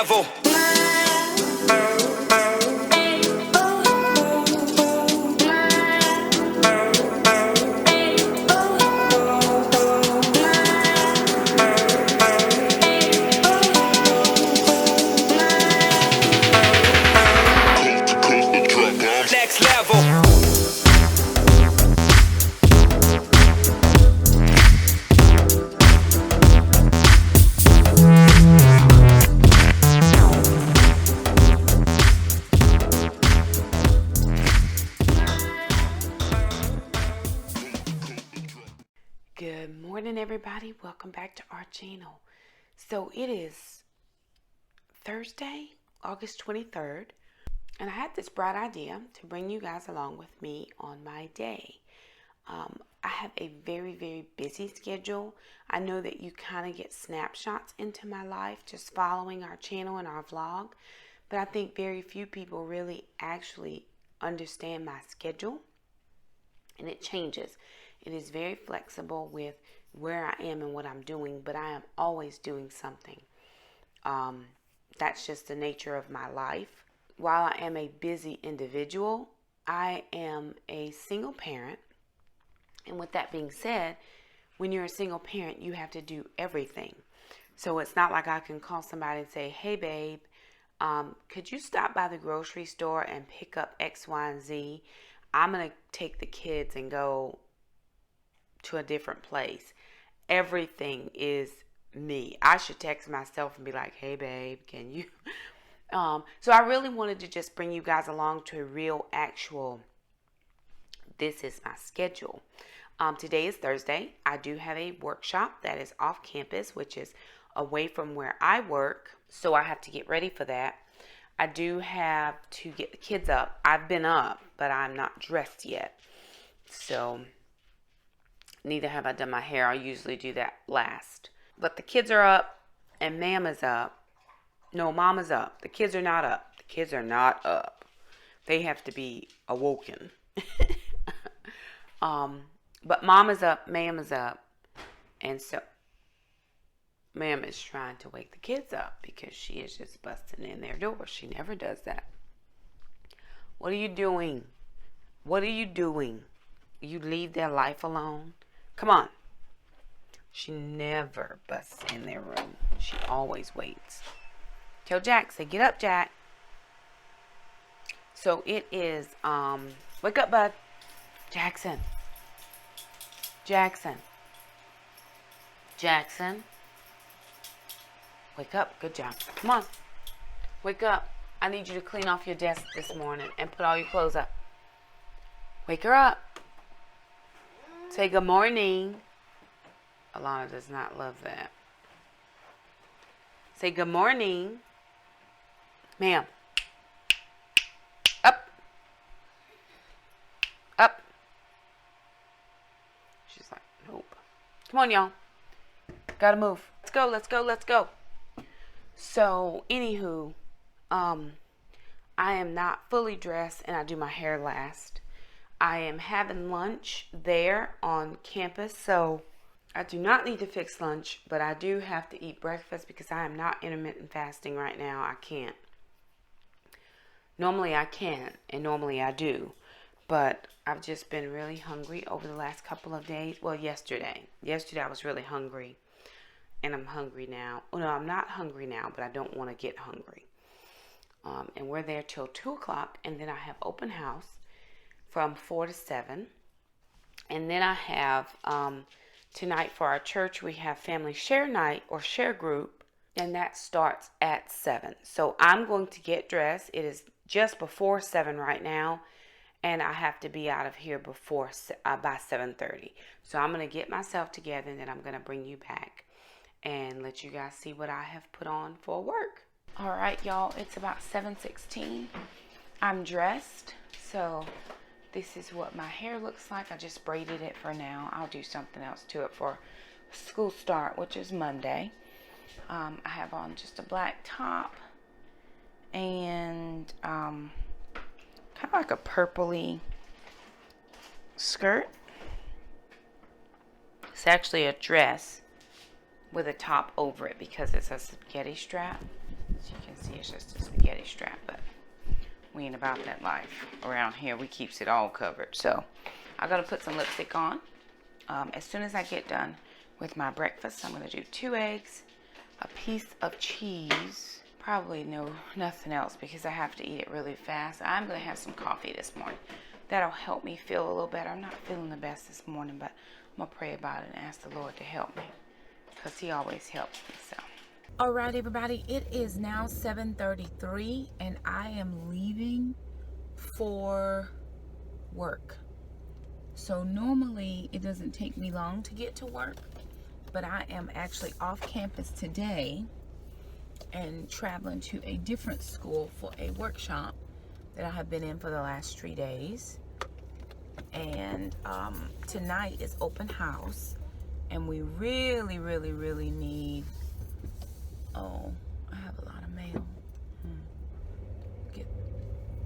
level. Next level. Good morning, everybody. Welcome back to our channel. So it is Thursday, August 23rd, and I had this bright idea to bring you guys along with me on my day. I have a very, very busy schedule. I know that you kind of get snapshots into my life just following our channel and our vlog, but I think very few people really actually understand my schedule, and it changes. It is very flexible with where I am and what I'm doing, but I am always doing something. That's just the nature of my life. While I am a busy individual, I am a single parent. And with that being said, when you're a single parent, you have to do everything. So it's not like I can call somebody and say, hey, babe, could you stop by the grocery store and pick up X, Y, and Z? I'm going to take the kids and go to a different place. Everything is me. I should text myself and be like, hey babe, can you? So I really wanted to just bring you guys along to a real actual, this is my schedule. Today is Thursday. I do have a workshop that is off campus, which is away from where I work. So I have to get ready for that. I do have to get the kids up. I've been up, but I'm not dressed yet. So neither have I done my hair. I usually do that last. But the kids are up and Mama's up. No, Mama's up. The kids are not up. The kids are not up. They have to be awoken. But Mama's up, Mama's up. And so Mama's trying to wake the kids up because she is just busting in their door. She never does that. What are you doing? What are you doing? You leave their life alone? Come on. She never busts in their room. She always waits. Tell Jack, say, get up, Jack. So it is, wake up, bud. Jackson. Jackson. Jackson. Wake up. Good job. Come on. Wake up. I need you to clean off your desk this morning and put all your clothes up. Wake her up. Say good morning. Alana does not love that. Say good morning. Ma'am. Up. Up. She's like, nope. Come on, y'all. Gotta move. Let's go, let's go, let's go. So, anywho, I am not fully dressed and I do my hair last. I am having lunch there on campus, so I do not need to fix lunch, but I do have to eat breakfast because I am not intermittent fasting right now. I can't. Normally I can, and normally I do, but I've just been really hungry over the last couple of days. Well, yesterday. Yesterday I was really hungry, and I'm hungry now. Oh, no, I'm not hungry now, but I don't want to get hungry. And we're there till 2 o'clock, and then I have open house from 4 to 7. And then I have, tonight for our church, we have family share night or share group, and that starts at 7. So I'm going to get dressed. It is just before 7 right now, and I have to be out of here by 7:30. So I'm going to get myself together, and then I'm going to bring you back and let you guys see what I have put on for work. All right, y'all, it's about 7:16. I'm dressed, so this is what my hair looks like. I just braided it for now. I'll do something else to it for school start, which is Monday. I have on just a black top and kind of like a purpley skirt. It's actually a dress with a top over it because it's a spaghetti strap. As you can see, it's just a spaghetti strap, but we ain't about that life. Around here, we keeps it all covered. So I'm gonna put some lipstick on. As soon as I get done with my breakfast, I'm gonna do 2 eggs, a piece of cheese, probably nothing else because I have to eat it really fast. I'm gonna have some coffee this morning. That'll help me feel a little better. I'm not feeling the best this morning, but I'm gonna pray about it and ask the Lord to help me, because he always helps me. So all right, everybody, it is now 7:33 and I am leaving for work. So normally it doesn't take me long to get to work, but I am actually off campus today and traveling to a different school for a workshop that I have been in for the last 3 days. And tonight is open house, and we really need, oh, I have a lot of mail.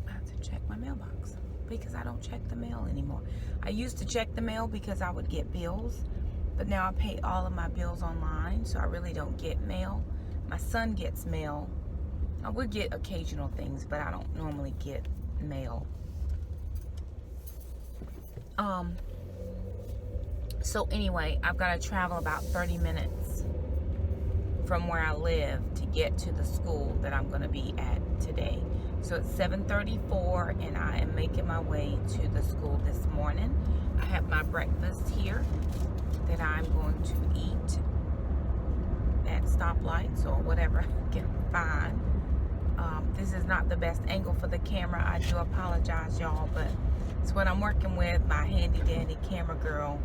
I have to check my mailbox because I don't check the mail anymore. I used to check the mail because I would get bills, but now I pay all of my bills online, so I really don't get mail. My son gets mail. I would get occasional things, but I don't normally get mail. So anyway, I've got to travel about 30 minutes from where I live to get to the school that I'm going to be at today. So it's 7:34 and I am making my way to the school this morning. I have my breakfast here that I'm going to eat at stoplights or whatever I can find. This is not the best angle for the camera. I do apologize, y'all, but it's what I'm working with. My handy dandy camera girl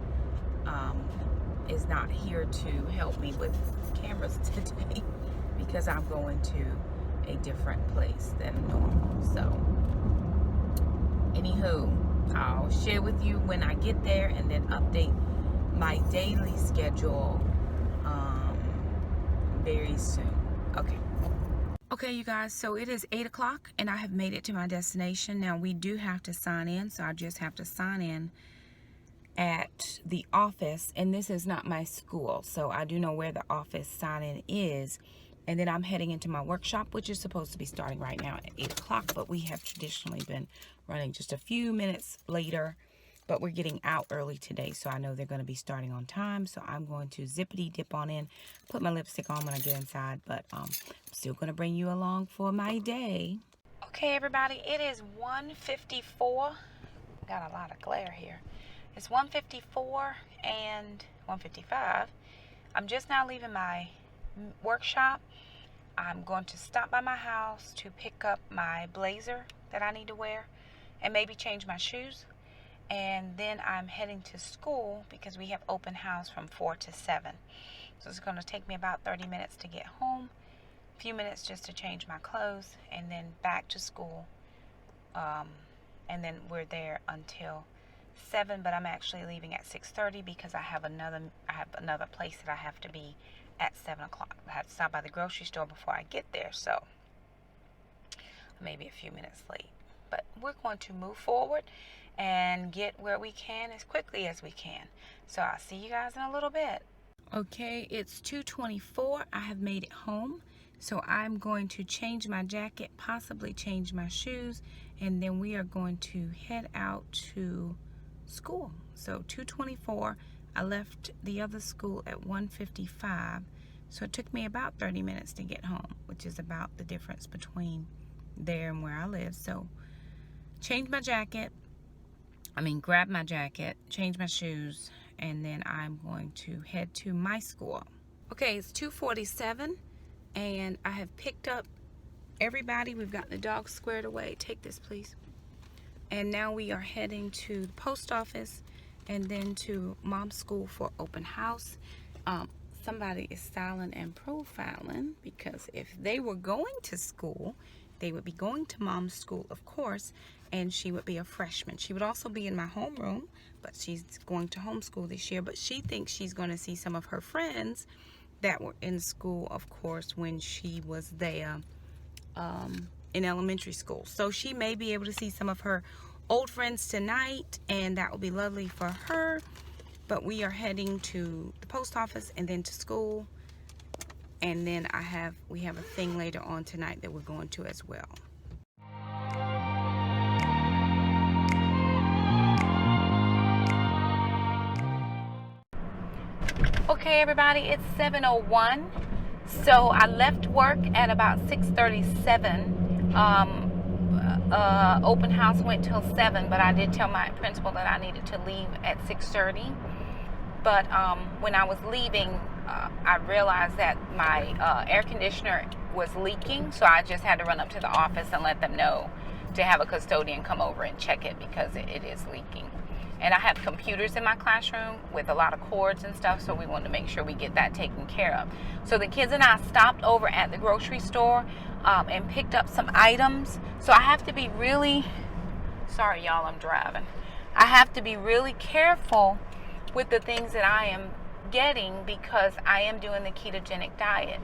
is not here to help me with cameras today because I'm going to a different place than normal. So anywho, I'll share with you when I get there and then update my daily schedule very soon. Okay, you guys, so it is 8 o'clock and I have made it to my destination. Now we do have to sign in, so I just have to sign in at the office, and this is not my school, so I do know where the office sign-in is. And then I'm heading into my workshop, which is supposed to be starting right now at 8 o'clock, but we have traditionally been running just a few minutes later, but we're getting out early today, so I know they're going to be starting on time. So I'm going to zippity dip on in, put my lipstick on when I get inside, but I'm still going to bring you along for my day. Okay, everybody, it is 1:54. Got a lot of glare here. It's 1:54 and 1:55. I'm just now leaving my workshop. I'm going to stop by my house to pick up my blazer that I need to wear and maybe change my shoes. And then I'm heading to school because we have open house from 4 to 7. So it's going to take me about 30 minutes to get home, a few minutes just to change my clothes, and then back to school. And then we're there until 7, but I'm actually leaving at 6:30 because I have another place that I have to be at 7 o'clock. I have to stop by the grocery store before I get there, so maybe a few minutes late. But we're going to move forward and get where we can as quickly as we can. So I'll see you guys in a little bit. Okay, it's 2:24. I have made it home. So I'm going to change my jacket, possibly change my shoes, and then we are going to head out to school. So 2:24. I left the other school at 1:55. So it took me about 30 minutes to get home, which is about the difference between there and where I live. So grab my jacket, change my shoes, and then I'm going to head to my school. Okay, it's 2:47 and I have picked up everybody. We've got the dogs squared away. Take this, please. And now we are heading to the post office and then to mom's school for open house. Somebody is styling and profiling because if they were going to school, they would be going to mom's school, of course, and she would be a freshman. She would also be in my homeroom, but she's going to homeschool this year. But she thinks she's going to see some of her friends that were in school, of course, when she was there in elementary school. So she may be able to see some of her old friends tonight, and that will be lovely for her. But we are heading to the post office and then to school And then we have a thing later on tonight that we're going to as well. Okay, everybody, it's 7:01. So I left work at about 6:37. Open house went till 7, but I did tell my principal that I needed to leave at 6:30. But when I was leaving, I realized that my air conditioner was leaking, so I just had to run up to the office and let them know to have a custodian come over and check it because it is leaking. And I have computers in my classroom with a lot of cords and stuff, so we wanted to make sure we get that taken care of. So the kids and I stopped over at the grocery store and picked up some items. So I have to be really, sorry y'all, I'm driving. I have to be really careful with the things that I am getting because I am doing the ketogenic diet.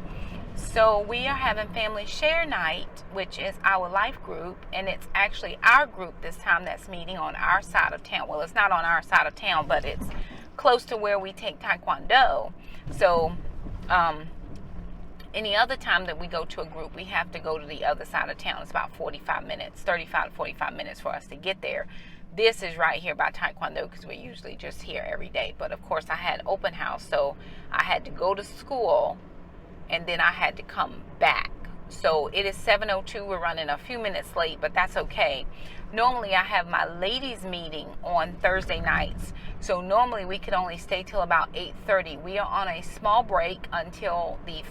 So we are having family share night, which is our life group, and it's actually our group this time that's meeting on our side of town. Well, it's not on our side of town, but it's close to where we take Taekwondo. So any other time that we go to a group, we have to go to the other side of town. It's about 45 minutes, 35 to 45 minutes for us to get there. This is right here by Taekwondo because we're usually just here every day. But of course I had open house, so I had to go to school and then I had to come back. So it is 7:02. We're running a few minutes late, but that's okay. Normally I have my ladies meeting on Thursday nights. So normally we could only stay till about 8:30. We are on a small break until the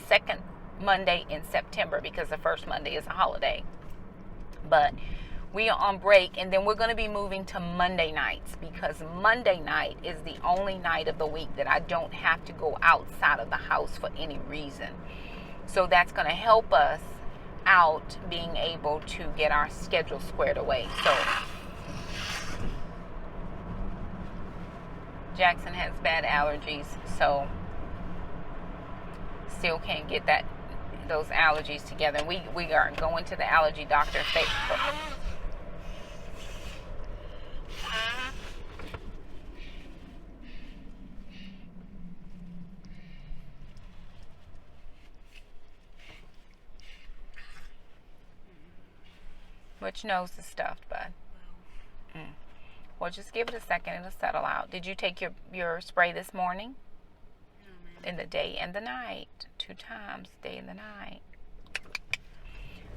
second Monday in September because the first Monday is a holiday. But we are on break, and then we're going to be moving to Monday nights because Monday night is the only night of the week that I don't have to go outside of the house for any reason. So that's going to help us out being able to get our schedule squared away. So Jackson has bad allergies, so still can't get those allergies together. We are going to the allergy doctor. Which nose is stuffed, bud? Well, just give it a second. It'll settle out. Did you take your spray this morning? No, ma'am. In the day and the night. 2 times, day and the night.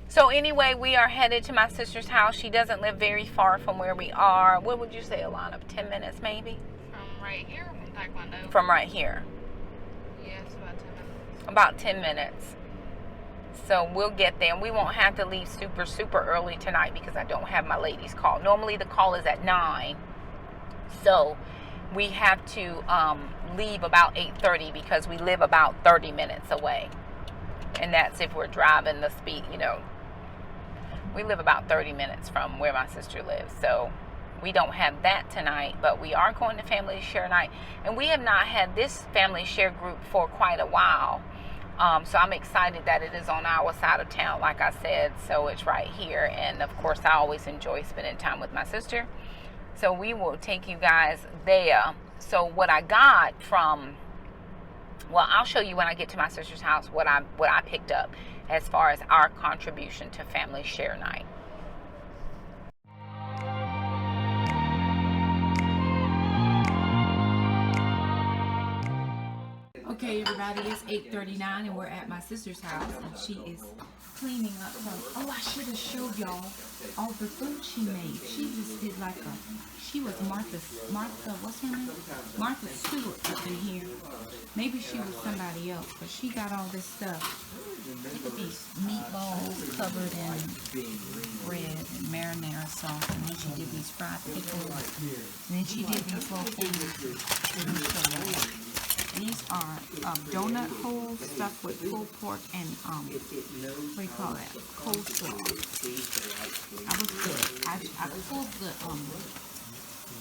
So anyway, we are headed to my sister's house. She doesn't live very far from where we are. What would you say, Alana? 10 minutes maybe? From right here, from Taekwondo? From right here. Yes, about 10 minutes. About 10 minutes. So we'll get there, and we won't have to leave super early tonight because I don't have my ladies' call. Normally the call is at 9. So we have to leave about 8:30 because we live about 30 minutes away. And that's if we're driving the speed, we live about 30 minutes from where my sister lives. So we don't have that tonight, but we are going to family share night. And we have not had this family share group for quite a while. So I'm excited that it is on our side of town, like I said. So it's right here. And of course, I always enjoy spending time with my sister. So we will take you guys there. So what I got from, I'll show you when I get to my sister's house what I picked up as far as our contribution to family share night. Okay, everybody, it's 8:39 and we're at my sister's house, and she is cleaning up from, I should have showed y'all all the food she made. She just did she was Martha, what's her name? Martha Stewart up in here. Maybe she was somebody else, but she got all this stuff. Look at these meatballs covered in bread and marinara sauce, and then she did these fried pickles, and then she did these little things. These are donut holes stuffed with pulled pork and, what do you call that? Coleslaw. That was good. I pulled the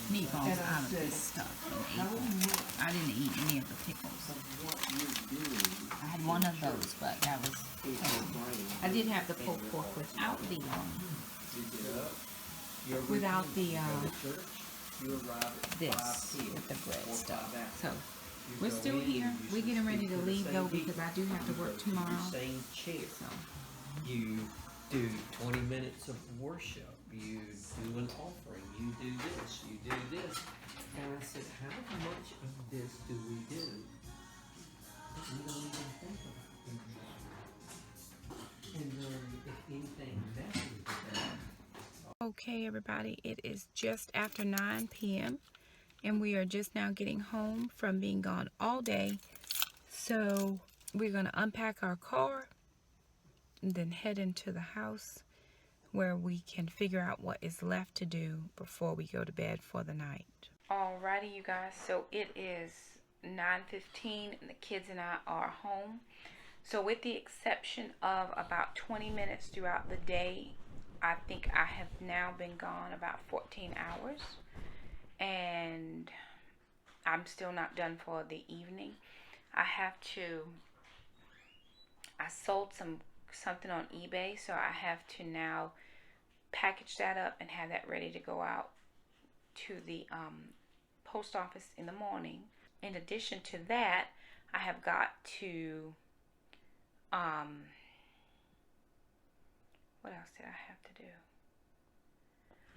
meatballs out of this stuff and ate them. I didn't eat any of the pickles. I had one of those, but that was, I did have the pulled pork without the this with the bread stuff. So We're still here. We're getting ready to leave though because I do have to work tomorrow. Same chair. So You do 20 minutes of worship. You do an offering. You do this. You do this. And I said, how much of this do we do? We don't even think about it. And then if anything messes with that. okay, everybody, it is just after 9 p.m. and we are just now getting home from being gone all day. So we're going to unpack our car and then head into the house where we can figure out what is left to do before we go to bed for the night. Alrighty, you guys, so it is 9:15 and the kids and I are home. So with the exception of about 20 minutes throughout the day, I think I have now been gone about 14 hours. And I'm still not done for the evening. I sold something on eBay, so I have to now package that up and have that ready to go out to the post office in the morning. In addition to that, I have got to what else did I have to do?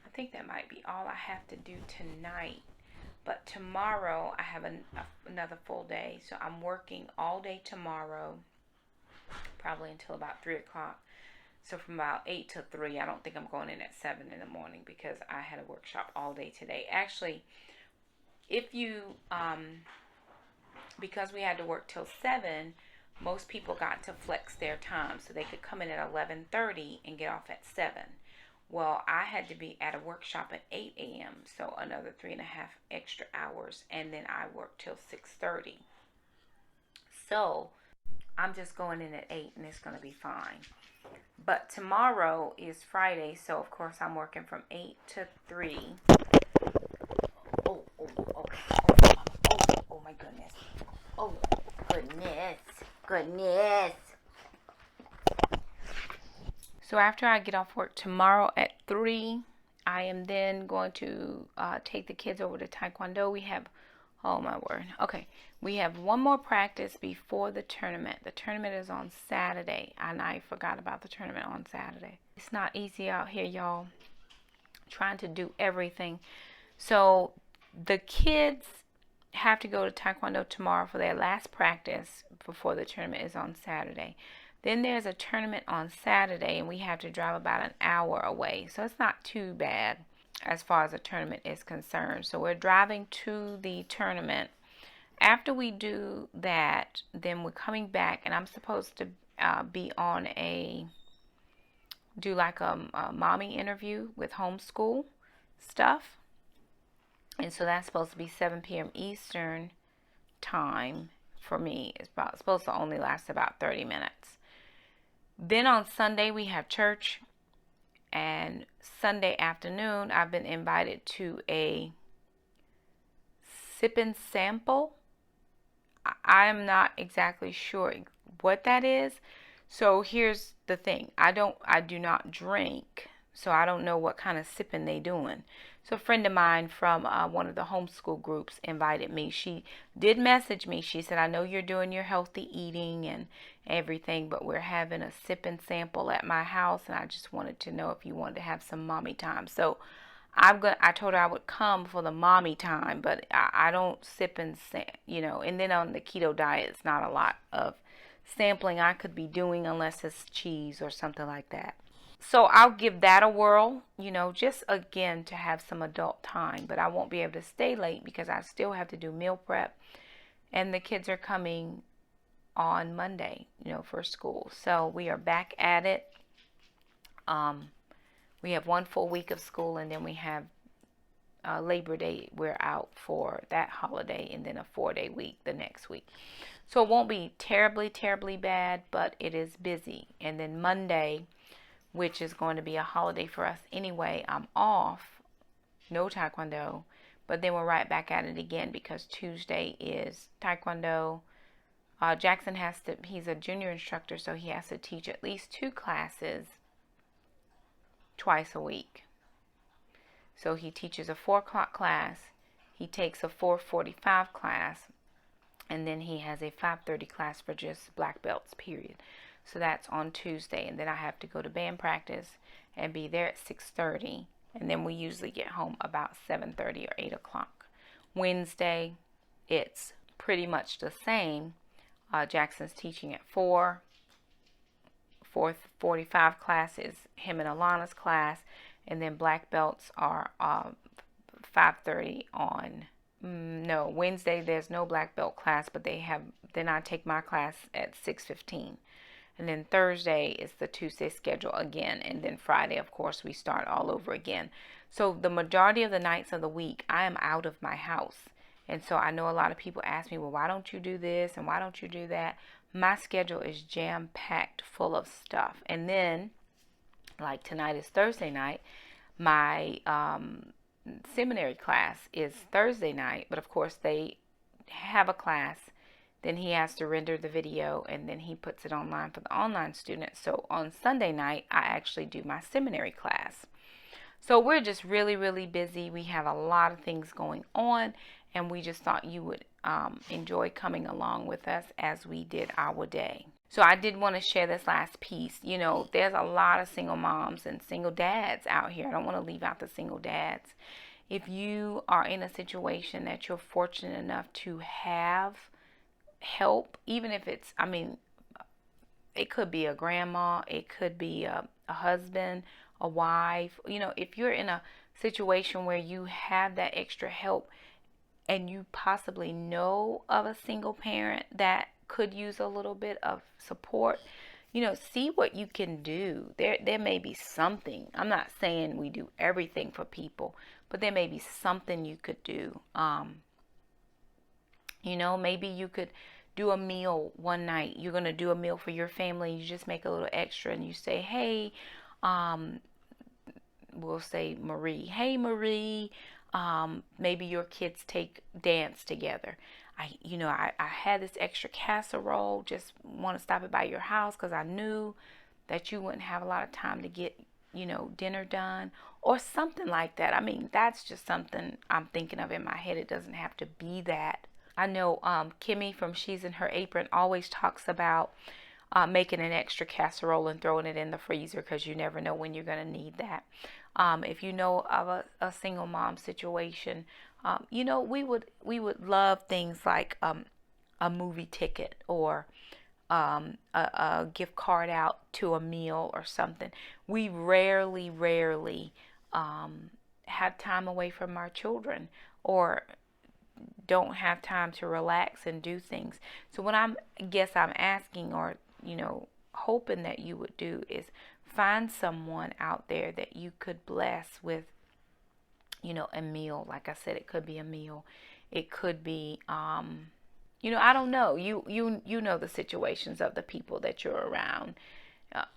I think that might be all I have to do tonight. But tomorrow I have another full day, so I'm working all day tomorrow, probably until about 3 o'clock. So from about 8 to 3, I don't think I'm going in at 7 in the morning because I had a workshop all day today. Actually, if you, because we had to work till 7, most people got to flex their time. So they could come in at 11:30 and get off at 7. Well, I had to be at a workshop at 8 a.m., so another 3.5 extra hours, and then I worked till 6:30. So I'm just going in at 8, and it's going to be fine. But tomorrow is Friday, so of course I'm working from 8 to 3. Oh my goodness. Oh, goodness. So after I get off work tomorrow at 3, I am then going to take the kids over to Taekwondo. We have, oh my word. Okay, we have one more practice before the tournament. The tournament is on Saturday, and I forgot about the tournament on Saturday. It's not easy out here, y'all, trying to do everything. So the kids have to go to Taekwondo tomorrow for their last practice before the tournament is on Saturday. Then there's a tournament on Saturday, and we have to drive about an hour away. So it's not too bad as far as the tournament is concerned. So we're driving to the tournament. After we do that, then we're coming back, and I'm supposed to be on do like a mommy interview with homeschool stuff. And so that's supposed to be 7 p.m. Eastern time for me. It's supposed to only last about 30 minutes. Then on Sunday we have church, and Sunday afternoon I've been invited to a sip and sample. I'm not exactly sure what that is. So here's the thing. I do not drink, so I don't know what kind of sipping they doing. So a friend of mine from one of the homeschool groups invited me. She did message me. She said, I know you're doing your healthy eating and everything, but we're having a sip and sample at my house, and I just wanted to know if you wanted to have some mommy time. So I told her I would come for the mommy time, but I don't sip and and then on the keto diet, it's not a lot of sampling I could be doing unless it's cheese or something like that. So I'll give that a whirl, just again to have some adult time. But I won't be able to stay late because I still have to do meal prep. And the kids are coming on Monday, for school. So we are back at it. We have 1 full week of school, and then we have Labor Day. We're out for that holiday, and then a 4-day week the next week. So it won't be terribly, terribly bad, but it is busy. And then Monday, which is going to be a holiday for us anyway, I'm off, no Taekwondo, but then we're right back at it again because Tuesday is Taekwondo. Jackson he's a junior instructor, so he has to teach at least 2 classes twice a week. So he teaches a 4 o'clock class, he takes a 4:45 class, And then he has a 5:30 class for just black belts, period. So that's on Tuesday. And then I have to go to band practice and be there at 6:30. And then we usually get home about 7:30 or 8 o'clock. Wednesday, it's pretty much the same. Jackson's teaching at 4. 4:45 class is him and Alana's class. And then black belts are 5:30 on... No, Wednesday there's no black belt class, but then I take my class at 6:15. And then Thursday is the Tuesday schedule again. And then Friday, of course, we start all over again. So the majority of the nights of the week, I am out of my house. And so I know a lot of people ask me, well, why don't you do this and why don't you do that? My schedule is jam-packed full of stuff. And then, like tonight is Thursday night, my seminary class is Thursday night. But of course, they have a class. Then he has to render the video, and then he puts it online for the online students. So on Sunday night, I actually do my seminary class. So we're just really, really busy. We have a lot of things going on, and we just thought you would enjoy coming along with us as we did our day. So I did want to share this last piece. You know, there's a lot of single moms and single dads out here. I don't want to leave out the single dads. If you are in a situation that you're fortunate enough to have help, even if it's, I mean, it could be a grandma, it could be a husband, a wife. You know, if you're in a situation where you have that extra help and you possibly know of a single parent that could use a little bit of support, you know, see what you can do. There may be something. I'm not saying we do everything for people, but there may be something you could do. You know, maybe you could do a meal one night. You're going to do a meal for your family. You just make a little extra and you say, hey, we'll say Marie. Hey, Marie, maybe your kids dance together. I had this extra casserole. Just want to stop it by your house because I knew that you wouldn't have a lot of time to get, dinner done or something like that. I mean, that's just something I'm thinking of in my head. It doesn't have to be that. I know Kimmy from She's in Her Apron always talks about making an extra casserole and throwing it in the freezer because you never know when you're going to need that. If you know of a single mom situation, we would love things like a movie ticket or a gift card out to a meal or something. We rarely have time away from our children or don't have time to relax and do things. So what I'm asking or, hoping that you would do is find someone out there that you could bless with, a meal. Like I said, it could be a meal. It could be, I don't know. You know the situations of the people that you're around.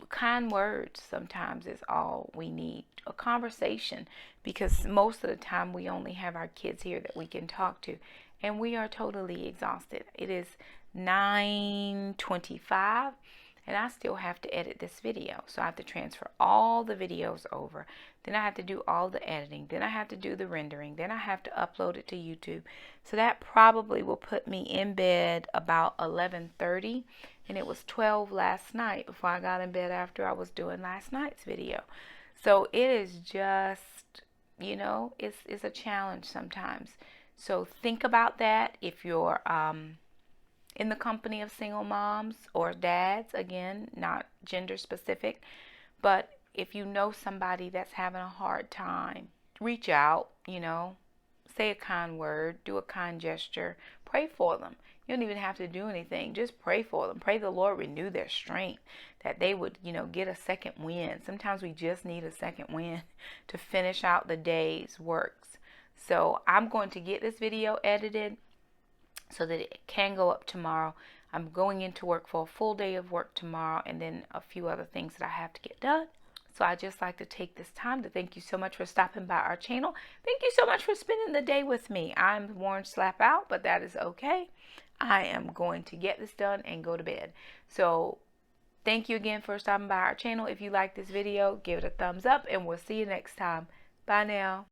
Kind words sometimes is all we need. A conversation, because most of the time we only have our kids here that we can talk to, and we are totally exhausted. It is 9:25 and I still have to edit this video. So I have to transfer all the videos over. Then I have to do all the editing. Then I have to do the rendering. Then I have to upload it to YouTube. So that probably will put me in bed about 11:30. And it was 12 last night before I got in bed after I was doing last night's video. So it is just, it's a challenge sometimes. So think about that if you're in the company of single moms or dads, again, not gender specific. But if you know somebody that's having a hard time, reach out, say a kind word, do a kind gesture, pray for them. You don't even have to do anything. Just pray for them. Pray the Lord renew their strength, that they would, get a second wind. Sometimes we just need a second wind to finish out the day's works. So I'm going to get this video edited so that it can go up tomorrow. I'm going into work for a full day of work tomorrow and then a few other things that I have to get done. So I just like to take this time to thank you so much for stopping by our channel. Thank you so much for spending the day with me. I'm worn slap out, but that is okay. I am going to get this done and go to bed. So thank you again for stopping by our channel. If you like this video, give it a thumbs up and we'll see you next time. Bye now.